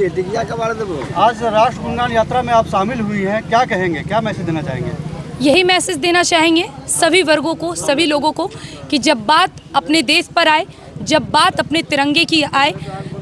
आज राष्ट्र गुणगान यात्रा में आप शामिल हुई हैं, क्या कहेंगे, क्या मैसेज देना चाहेंगे? यही मैसेज देना चाहेंगे सभी वर्गों को, सभी लोगों को कि जब बात अपने देश पर आए, जब बात अपने तिरंगे की आए,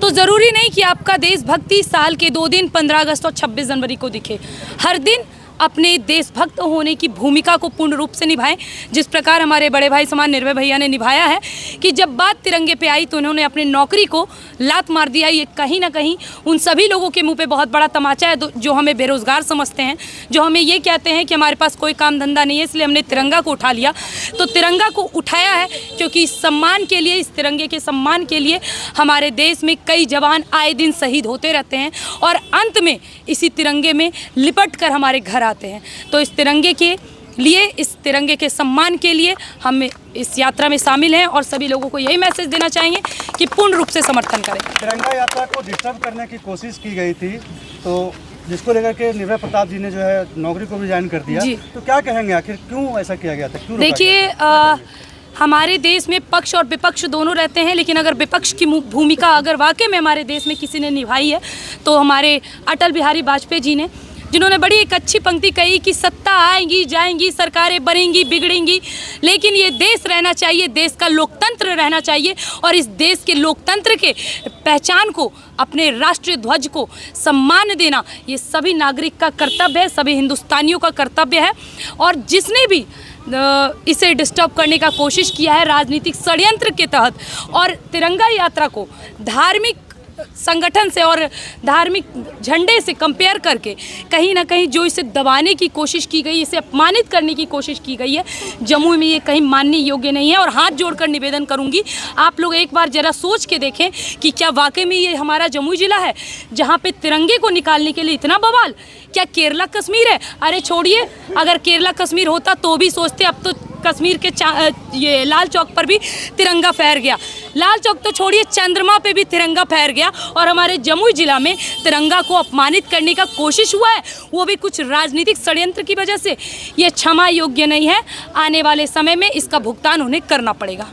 तो ज़रूरी नहीं कि आपका देशभक्ति साल के 2 दिन 15 अगस्त और 26 जनवरी को दिखे। हर दिन अपने देशभक्त होने की भूमिका को पूर्ण रूप से निभाएं, जिस प्रकार हमारे बड़े भाई समान निर्भय भैया ने निभाया है कि जब बात तिरंगे पे आई तो उन्होंने अपनी नौकरी को लात मार दिया। ये कहीं ना कहीं उन सभी लोगों के मुंह पे बहुत बड़ा तमाचा है जो हमें बेरोज़गार समझते हैं, जो हमें ये कहते हैं कि हमारे पास कोई काम धंधा नहीं है, इसलिए हमने तिरंगा को उठा लिया। तो तिरंगा को उठाया है क्योंकि इस सम्मान के लिए, इस तिरंगे के सम्मान के लिए हमारे देश में कई जवान आए दिन शहीद होते रहते हैं और अंत में इसी तिरंगे में लिपट कर हमारे घर आते हैं। तो इस तिरंगे के लिए, इस तिरंगे के सम्मान के लिए हम इस यात्रा में शामिल हैं और सभी लोगों को यही मैसेज देना चाहेंगे कि पूर्ण रूप से समर्थन करें। तिरंगा यात्रा को डिस्टर्ब करने की कोशिश की गई थी, तो जिसको लेकर के निर्भय प्रताप जी ने जो है नौकरी को रिजाइन कर दिया, तो क्या कहेंगे, आखिर क्यों ऐसा किया गया था, क्यों? देखिए, हमारे देश में पक्ष और विपक्ष दोनों रहते हैं, लेकिन अगर विपक्ष की भूमिका अगर वाकई में हमारे देश में किसी ने निभाई है तो हमारे अटल बिहारी वाजपेयी जी ने, जिन्होंने बड़ी एक अच्छी पंक्ति कही कि सत्ता आएंगी जाएंगी, सरकारें बनेंगी बिगड़ेंगी, लेकिन ये देश रहना चाहिए, देश का लोकतंत्र रहना चाहिए और इस देश के लोकतंत्र के पहचान को, अपने राष्ट्रीय ध्वज को सम्मान देना ये सभी नागरिक का कर्तव्य है, सभी हिंदुस्तानियों का कर्तव्य है। और जिसने भी इसे डिस्टर्ब करने का कोशिश किया है राजनीतिक षड्यंत्र के तहत और तिरंगा यात्रा को धार्मिक संगठन से और धार्मिक झंडे से कंपेयर करके कहीं ना कहीं जो इसे दबाने की कोशिश की गई, इसे अपमानित करने की कोशिश की गई है, जमुई में ये कहीं मानने योग्य नहीं है। और हाथ जोड़कर निवेदन करूंगी, आप लोग एक बार जरा सोच के देखें कि क्या वाकई में ये हमारा जमुई जिला है जहाँ पे तिरंगे को निकालने के लिए इतना बवाल? क्या केरला कश्मीर है? अरे छोड़िए, अगर केरला कश्मीर होता तो भी सोचते। अब तो कश्मीर के ये लाल चौक पर भी तिरंगा फहर गया। लाल चौक तो छोड़िए, चंद्रमा पे भी तिरंगा फहर गया और हमारे जमुई जिला में तिरंगा को अपमानित करने का कोशिश हुआ है, वो भी कुछ राजनीतिक षड्यंत्र की वजह से। ये क्षमा योग्य नहीं है। आने वाले समय में इसका भुगतान उन्हें करना पड़ेगा।